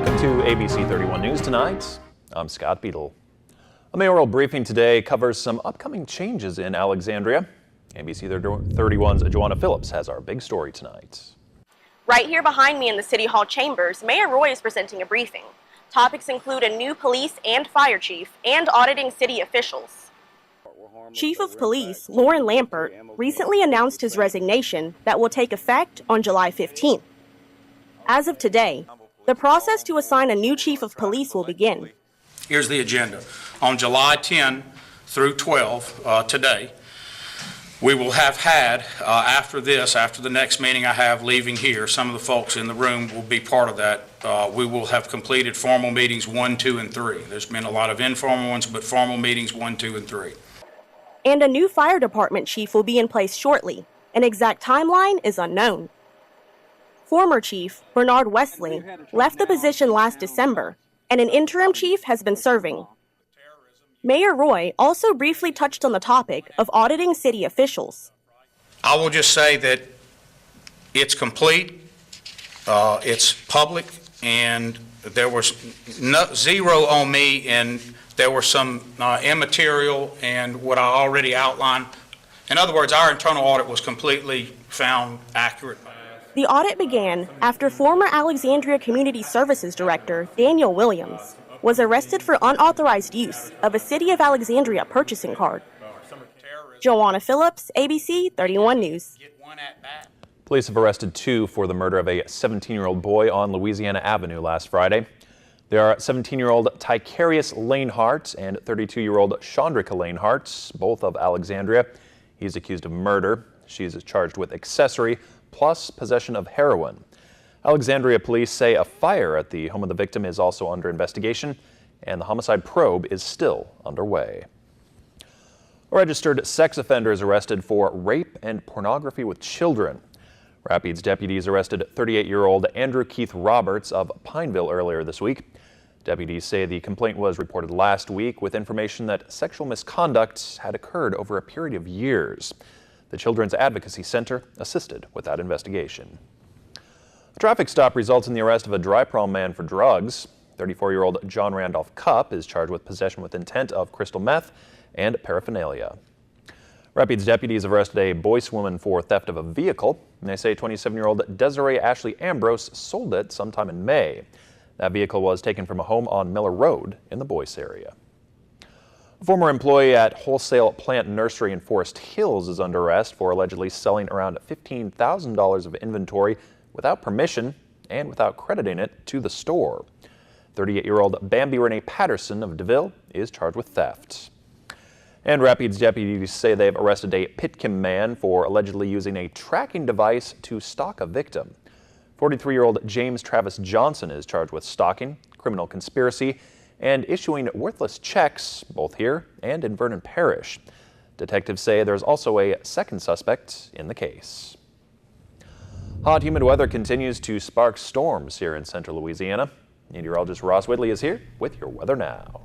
Welcome to ABC 31 News Tonight. I'm Scott Beadle. A mayoral briefing today covers some upcoming changes in Alexandria. ABC 31's Joanna Phillips has our big story tonight. Right here behind me in the City Hall chambers, Mayor Roy is presenting a briefing. Topics include a new police and fire chief and auditing city officials. Chief of Police Lauren Lampert recently announced his resignation that will take effect on July 15th. As of today, the process to assign a new chief of police will begin. Here's the agenda. On July 10 through 12, today, we will have had, after the next meeting I have leaving here, some of the folks in the room will be part of that. We will have completed formal meetings 1, 2, and 3. There's been a lot of informal ones, but formal meetings 1, 2, and 3. And a new fire department chief will be in place shortly. An exact timeline is unknown. Former Chief Bernard Wesley left the position last December, and an interim chief has been serving. Mayor Roy also briefly touched on the topic of auditing city officials. I will just say that it's complete, it's public, and there was zero on me, and there were some immaterial and what I already outlined. In other words, our internal audit was completely found accurate. The audit began after former Alexandria Community Services Director Daniel Williams was arrested for unauthorized use of a City of Alexandria purchasing card. Joanna Phillips, ABC 31 News. Police have arrested 2 for the murder of a 17-year-old boy on Louisiana Avenue last Friday. They are 17-year-old Ticarius Lanehart and 32-year-old Chandrika Lanehart, both of Alexandria. He's accused of murder. She's charged with accessory plus possession of heroin. Alexandria police say a fire at the home of the victim is also under investigation, and the homicide probe is still underway. A registered sex offender is arrested for rape and pornography with children. Rapids deputies arrested 38-year-old Andrew Keith Roberts of Pineville earlier this week. Deputies say the complaint was reported last week with information that sexual misconduct had occurred over a period of years. The Children's Advocacy Center assisted with that investigation. A traffic stop results in the arrest of a dry prom man for drugs. 34-year-old John Randolph Cupp is charged with possession with intent of crystal meth and paraphernalia. Rapids deputies have arrested a Boyce woman for theft of a vehicle, and they say 27-year-old Desiree Ashley Ambrose sold it sometime in May. That vehicle was taken from a home on Miller Road in the Boyce area. A former employee at Wholesale Plant Nursery in Forest Hills is under arrest for allegedly selling around $15,000 of inventory without permission and without crediting it to the store. 38-year-old Bambi Renee Patterson of DeVille is charged with theft. And Rapids deputies say they've arrested a Pitkin man for allegedly using a tracking device to stalk a victim. 43-year-old James Travis Johnson is charged with stalking, criminal conspiracy, and issuing worthless checks, both here and in Vernon Parish. Detectives say there's also a second suspect in the case. Hot, humid weather continues to spark storms here in central Louisiana. Meteorologist Ross Whitley is here with your weather now.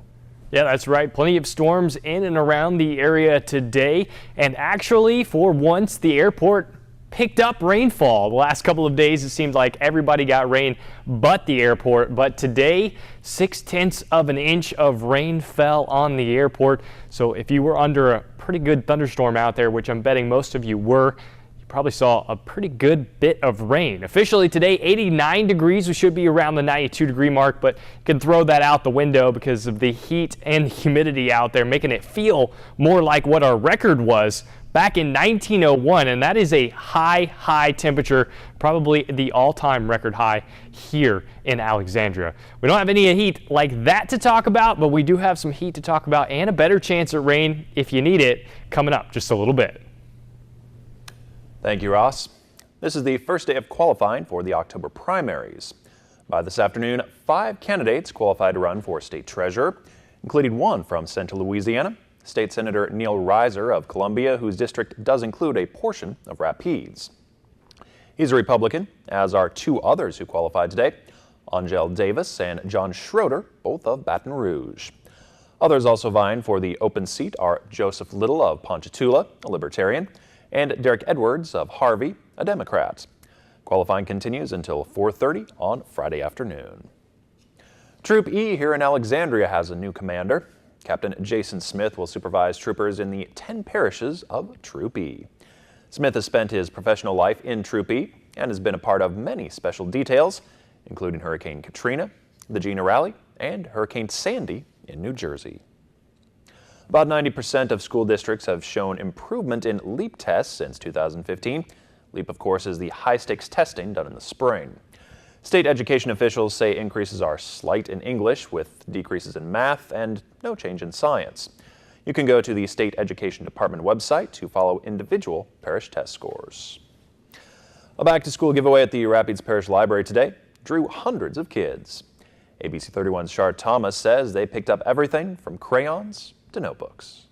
Yeah, that's right. Plenty of storms in and around the area today. And actually, for once, the airport picked up rainfall. The last couple of days, it seemed like everybody got rain but the airport. But today, 0.6 of an inch of rain fell on the airport. So if you were under a pretty good thunderstorm out there, which I'm betting most of you were, you probably saw a pretty good bit of rain. Officially today, 89 degrees. We should be around the 92 degree mark, but you can throw that out the window because of the heat and humidity out there, making it feel more like what our record was back in 1901, and that is a high temperature, probably the all-time record high here in Alexandria. We don't have any heat like that to talk about, but we do have some heat to talk about and a better chance at rain if you need it coming up just a little bit. Thank you, Ross. This is the first day of qualifying for the October primaries. By this afternoon, 5 candidates qualified to run for state treasurer, including one from central Louisiana, State Senator Neil Reiser of Columbia, whose district does include a portion of Rapides. He's a Republican, as are 2 others who qualified today, Angel Davis and John Schroeder, both of Baton Rouge. Others also vying for the open seat are Joseph Little of Ponchatoula, a Libertarian, and Derek Edwards of Harvey, a Democrat. Qualifying continues until 4:30 on Friday afternoon. Troop E here in Alexandria has a new commander. Captain Jason Smith will supervise troopers in the 10 parishes of Troop E. Smith has spent his professional life in Troop E and has been a part of many special details, including Hurricane Katrina, the Gina Rally, and Hurricane Sandy in New Jersey. About 90% of school districts have shown improvement in LEAP tests since 2015. LEAP, of course, is the high-stakes testing done in the spring. State education officials say increases are slight in English, with decreases in math and no change in science. You can go to the State Education Department website to follow individual parish test scores. A back-to-school giveaway at the Rapides Parish Library today drew hundreds of kids. ABC31's Shar Thomas says they picked up everything from crayons to notebooks.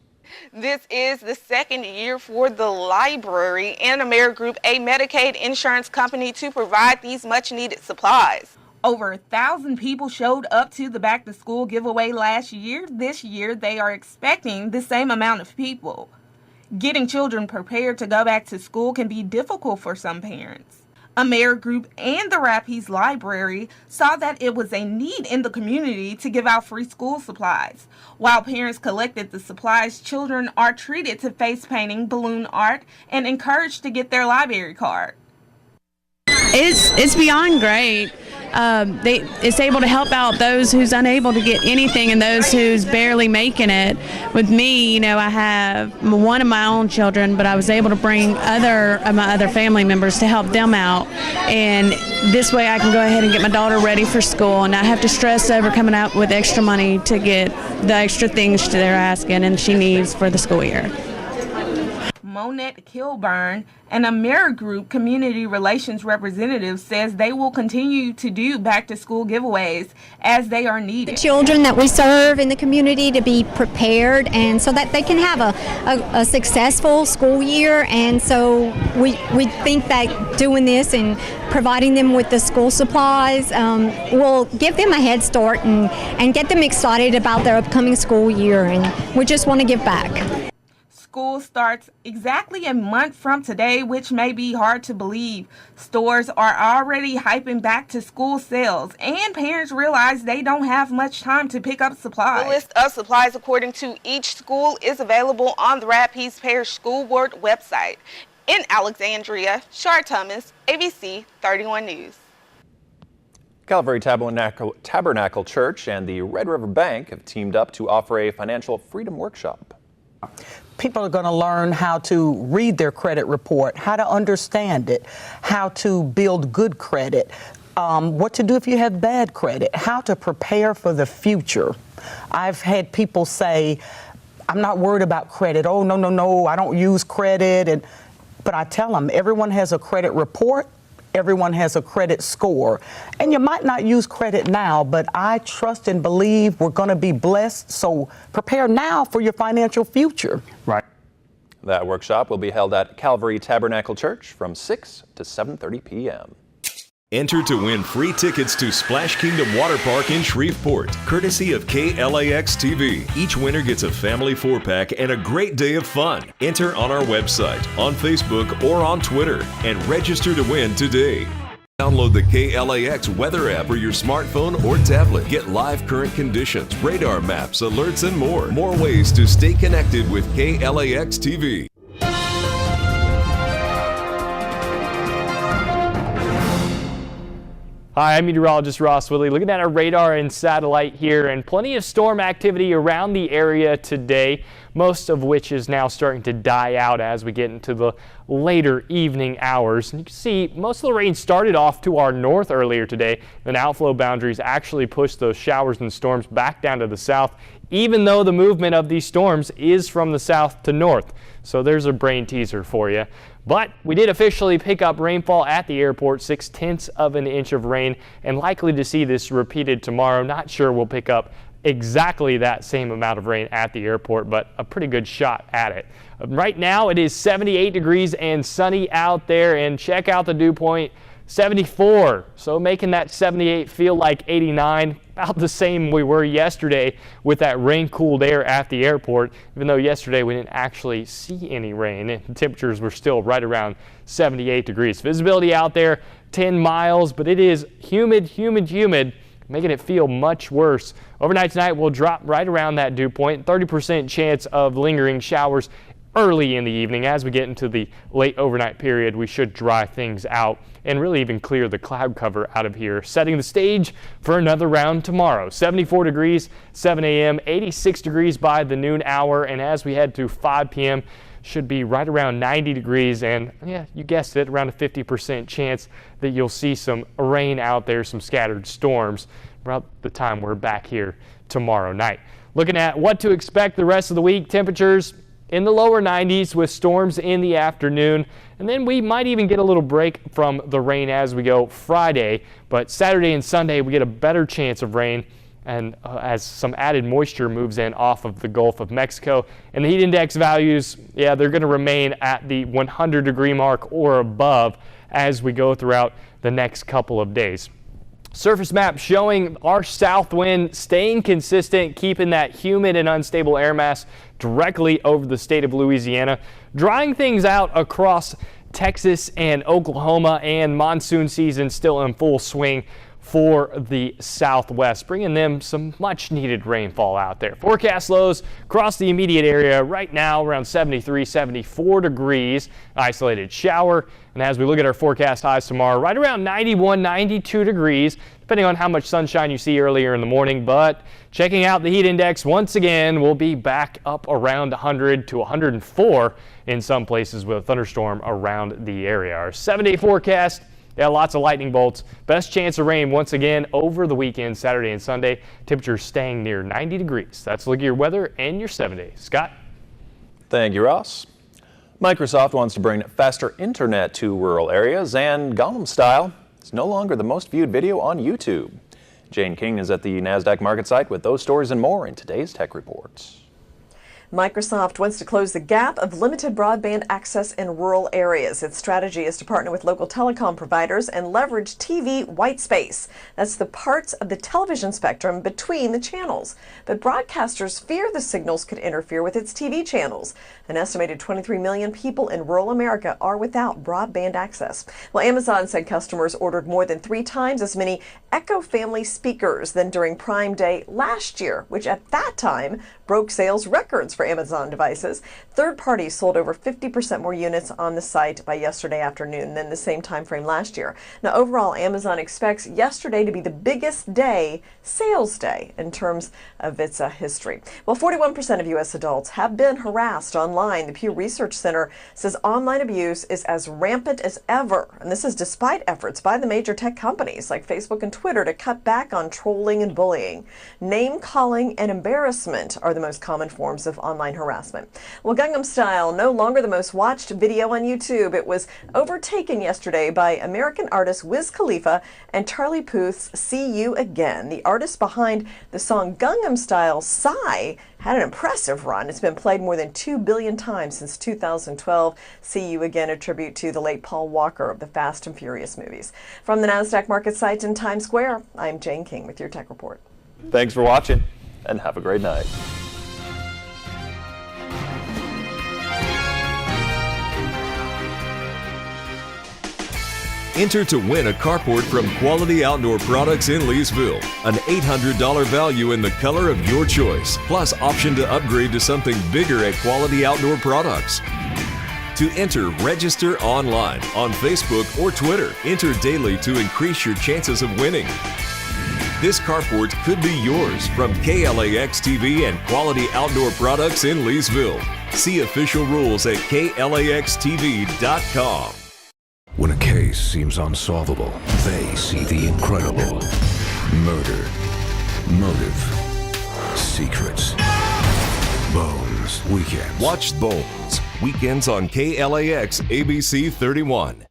This is the second year for the library and AmeriGroup, a Medicaid insurance company, to provide these much-needed supplies. Over 1,000 people showed up to the back-to-school giveaway last year. This year, they are expecting the same amount of people. Getting children prepared to go back to school can be difficult for some parents. AmeriGroup and the Rapides Library saw that it was a need in the community to give out free school supplies. While parents collected the supplies, children are treated to face painting, balloon art, and encouraged to get their library card. It's beyond great. It's able to help out those who's unable to get anything and those who's barely making it. With me, I have one of my own children, but I was able to bring my other family members to help them out. And this way I can go ahead and get my daughter ready for school and not have to stress over coming out with extra money to get the extra things they're asking and she needs for the school year. Monette Kilburn, an AmeriGroup community relations representative, says they will continue to do back-to-school giveaways as they are needed. The children that we serve in the community to be prepared and so that they can have a successful school year. And so we think that doing this and providing them with the school supplies will give them a head start and get them excited about their upcoming school year. And we just want to give back. School starts exactly a month from today, which may be hard to believe. Stores are already hyping back to school sales, and parents realize they don't have much time to pick up supplies. The list of supplies according to each school is available on the Rapides Parish School Board website. In Alexandria, Shar Thomas, ABC 31 News. Calvary Tabernacle Church and the Red River Bank have teamed up to offer a financial freedom workshop. People are going to learn how to read their credit report, how to understand it, how to build good credit, what to do if you have bad credit, how to prepare for the future. I've had people say, I'm not worried about credit. Oh, no, I don't use credit. But I tell them, everyone has a credit report. Everyone has a credit score. And you might not use credit now, but I trust and believe we're going to be blessed. So prepare now for your financial future. Right. That workshop will be held at Calvary Tabernacle Church from 6 to 7:30 p.m. Enter to win free tickets to Splash Kingdom Water Park in Shreveport, courtesy of KLAX TV. Each winner gets a family 4-pack and a great day of fun. Enter on our website, on Facebook, or on Twitter, and register to win today. Download the KLAX weather app for your smartphone or tablet. Get live current conditions, radar maps, alerts, and more. More ways to stay connected with KLAX TV. Hi, I'm meteorologist Ross Willie. Looking at our radar and satellite here, and plenty of storm activity around the area today, most of which is now starting to die out as we get into the later evening hours. And you can see most of the rain started off to our north earlier today, and outflow boundaries actually pushed those showers and storms back down to the south, even though the movement of these storms is from the south to north. So there's a brain teaser for you. But we did officially pick up rainfall at the airport, 0.6 of an inch of rain, and likely to see this repeated tomorrow. Not sure we'll pick up exactly that same amount of rain at the airport, but a pretty good shot at it. Right now it is 78 degrees and sunny out there, and check out the dew point, 74. So making that 78 feel like 89, about the same we were yesterday with that rain-cooled air at the airport, even though yesterday we didn't actually see any rain and temperatures were still right around 78 degrees. Visibility out there 10 miles, but it is humid. making it feel much worse. Overnight tonight will drop right around that dew point. 30% chance of lingering showers early in the evening. As we get into the late overnight period, we should dry things out and really even clear the cloud cover out of here, setting the stage for another round tomorrow. 74 degrees, 7 a.m., 86 degrees by the noon hour, and as we head to 5 p.m., should be right around 90 degrees, and yeah, you guessed it, around a 50% chance that you'll see some rain out there, some scattered storms about the time we're back here tomorrow night. Looking at what to expect the rest of the week, temperatures in the lower 90s with storms in the afternoon, and then we might even get a little break from the rain as we go Friday, but Saturday and Sunday we get a better chance of rain, and as some added moisture moves in off of the Gulf of Mexico. And the heat index values, yeah, they're going to remain at the 100 degree mark or above as we go throughout the next couple of days. Surface map showing our south wind staying consistent, keeping that humid and unstable air mass directly over the state of Louisiana, drying things out across Texas and Oklahoma, and monsoon season still in full swing for the Southwest, bringing them some much needed rainfall out there. Forecast lows across the immediate area right now around 73, 74 degrees, isolated shower. And as we look at our forecast highs tomorrow, right around 91, 92 degrees, depending on how much sunshine you see earlier in the morning. But checking out the heat index once again, we'll be back up around 100 to 104 in some places with a thunderstorm around the area. Our 7-day forecast, yeah, lots of lightning bolts. Best chance of rain once again over the weekend, Saturday and Sunday. Temperatures staying near 90 degrees. That's a look at your weather and your 7 days. Scott? Thank you, Ross. Microsoft wants to bring faster internet to rural areas, and Gangnam Style is no longer the most viewed video on YouTube. Jane King is at the NASDAQ market site with those stories and more in today's Tech Reports. Microsoft wants to close the gap of limited broadband access in rural areas. Its strategy is to partner with local telecom providers and leverage TV white space. That's the parts of the television spectrum between the channels. But broadcasters fear the signals could interfere with its TV channels. An estimated 23 million people in rural America are without broadband access. Well, Amazon said customers ordered more than 3 times as many Echo family speakers than during Prime Day last year, which at that time broke sales records for Amazon devices. Third parties sold over 50% more units on the site by yesterday afternoon than the same time frame last year. Now, overall, Amazon expects yesterday to be the biggest day, sales day, in terms of its history. Well, 41% of U.S. adults have been harassed online. The Pew Research Center says online abuse is as rampant as ever, and this is despite efforts by the major tech companies like Facebook and Twitter to cut back on trolling and bullying. Name-calling and embarrassment are the most common forms of online harassment. Well, Gangnam Style, no longer the most watched video on YouTube. It was overtaken yesterday by American artist Wiz Khalifa and Charlie Puth's See You Again. The artist behind the song Gangnam Style, Psy, had an impressive run. It's been played more than 2 billion times since 2012. See You Again, a tribute to the late Paul Walker of the Fast and Furious movies. From the NASDAQ market site in Times Square, I'm Jane King with your Tech Report. Thanks for watching, and have a great night. Enter to win a carport from Quality Outdoor Products in Leesville. An $800 value in the color of your choice, plus option to upgrade to something bigger at Quality Outdoor Products. To enter, register online, on Facebook or Twitter. Enter daily to increase your chances of winning. This carport could be yours from KLAX TV and Quality Outdoor Products in Leesville. See official rules at KLAXTV.com. When a case seems unsolvable, they see the incredible. Murder, motive, secrets, Bones Weekends. Watch Bones Weekends on KLAX ABC31.